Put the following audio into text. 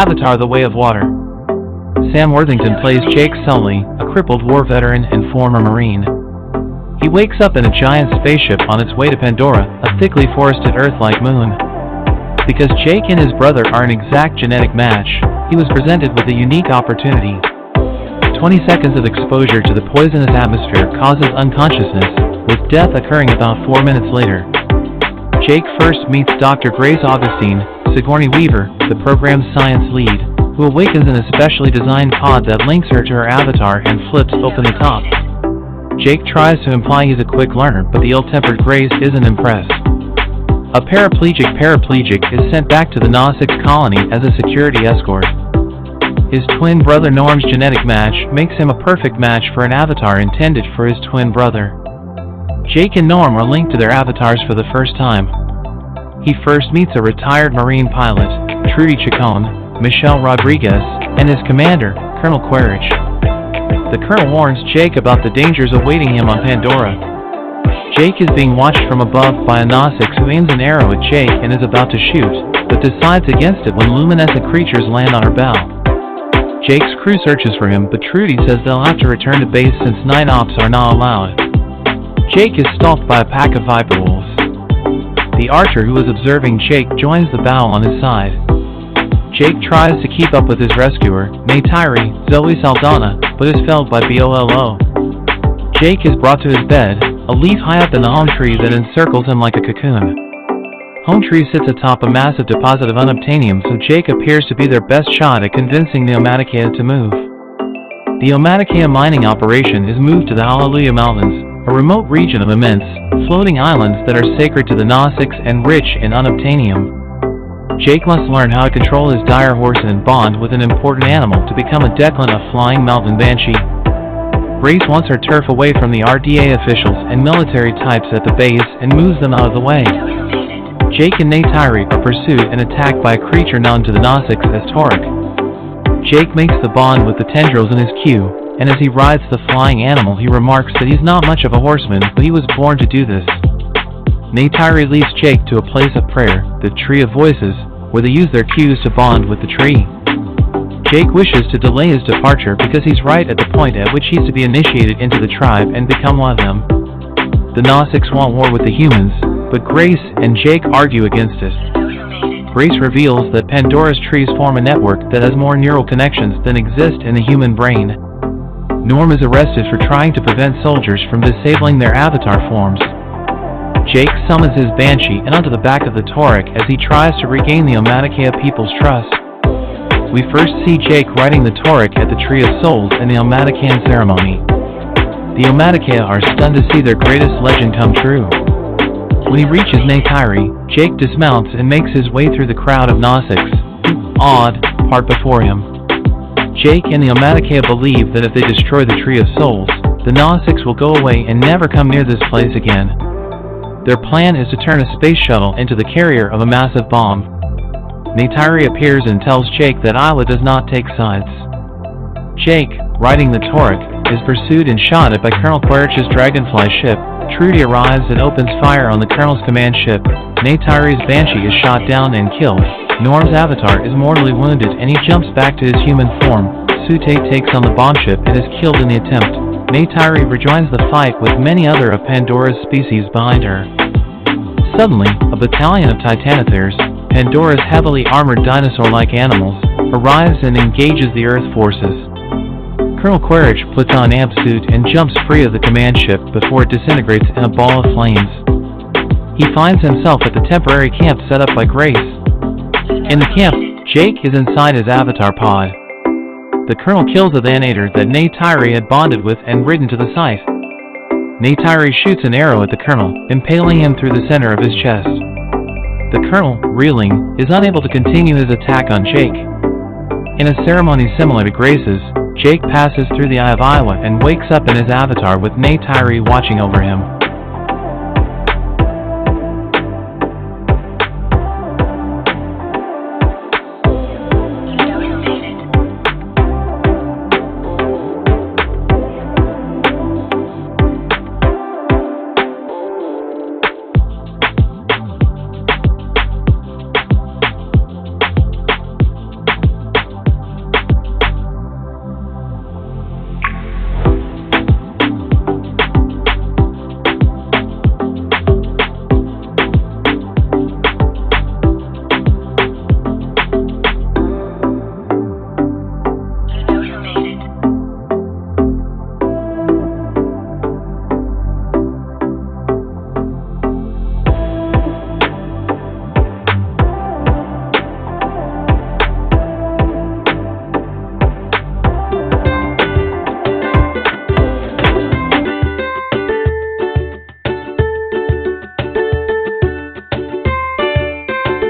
Avatar: The Way of Water. Sam Worthington plays Jake Sully, a crippled war veteran and former Marine. He wakes up in a giant spaceship on its way to Pandora, a thickly forested Earth-like moon. Because Jake and his brother are an exact genetic match, he was presented with a unique opportunity. 20 seconds of exposure to the poisonous atmosphere causes unconsciousness, with death occurring about 4 minutes later. Jake first meets Dr. Grace Augustine, Sigourney Weaver, the program's science lead, who awakens in a specially designed pod that links her to her avatar and flips open the top. Jake tries to imply he's a quick learner, but the ill-tempered Grace isn't impressed. A paraplegic is sent back to the Neytiri colony as a security escort. His twin brother Norm's genetic match makes him a perfect match for an avatar intended for his twin brother. Jake and Norm are linked to their avatars for the first time. He first meets a retired Marine pilot, Trudy Chacon, Michelle Rodriguez, and his commander, Colonel Quaritch. The Colonel warns Jake about the dangers awaiting him on Pandora. Jake is being watched from above by a Neytiri who aims an arrow at Jake and is about to shoot, but decides against it when luminescent creatures land on her bow. Jake's crew searches for him, but Trudy says they'll have to return to base since night ops are not allowed. Jake is stalked by a pack of viper wolves. The archer who is observing Jake joins the bow on his side. Jake tries to keep up with his rescuer, Neytiri, Zoe Saldana, but is felled by BOLO. Jake is brought to his bed, a leaf high up in the home tree that encircles him like a cocoon. Home tree sits atop a massive deposit of unobtainium, so Jake appears to be their best shot at convincing the Omaticaya to move. The Omaticaya mining operation is moved to the Hallelujah Mountains, a remote region of immense, floating islands that are sacred to the Neytiri and rich in unobtainium. Jake must learn how to control his dire horse and bond with an important animal to become a Declan, a flying mountain banshee. Grace wants her turf away from the RDA officials and military types at the base and moves them out of the way. Jake and Neytiri are pursued and attacked by a creature known to the Neytiri as HAAWK. Jake makes the bond with the tendrils in his queue, and as he rides the flying animal he remarks that he's not much of a horseman, but he was born to do this. Neytiri leads Jake to a place of prayer, the Tree of Voices, where they use their cues to bond with the tree. Jake wishes to delay his departure because he's right at the point at which he's to be initiated into the tribe and become one of them. The Neytiri want war with the humans, but Grace and Jake argue against it. Grace reveals that Pandora's trees form a network that has more neural connections than exist in the human brain. Norm is arrested for trying to prevent soldiers from disabling their avatar forms. Jake summons his banshee and onto the back of the HAAWK as he tries to regain the Omaticaya people's trust. We first see Jake riding the HAAWK at the Tree of Souls in the Omaticayan ceremony. The Omaticaya are stunned to see their greatest legend come true. When he reaches Neytiri, Jake dismounts and makes his way through the crowd of Neytiri, awed, part before him. Jake and the Omaticaya believe that if they destroy the Tree of Souls, the Neytiri will go away and never come near this place again. Their plan is to turn a space shuttle into the carrier of a massive bomb. Neytiri appears and tells Jake that Isla does not take sides. Jake, riding the HAAWK, is pursued and shot at by Colonel Quaritch's Dragonfly ship. Trudy arrives and opens fire on the Colonel's command ship. Neytiri's banshee is shot down and killed. Norm's avatar is mortally wounded and he jumps back to his human form. Sute takes on the bomb ship and is killed in the attempt. Neytiri rejoins the fight with many other of Pandora's species behind her. Suddenly, a battalion of Titanotheres, Pandora's heavily armored dinosaur-like animals, arrives and engages the Earth forces. Colonel Quaritch puts on amp suit and jumps free of the command ship before it disintegrates in a ball of flames. He finds himself at the temporary camp set up by Grace. In the camp, Jake is inside his avatar pod. The Colonel kills a Thanator that Neytiri had bonded with and ridden to the site. Neytiri shoots an arrow at the Colonel, impaling him through the center of his chest. The Colonel, reeling, is unable to continue his attack on Jake. In a ceremony similar to Grace's, Jake passes through the Eye of Isla and wakes up in his avatar with Neytiri watching over him.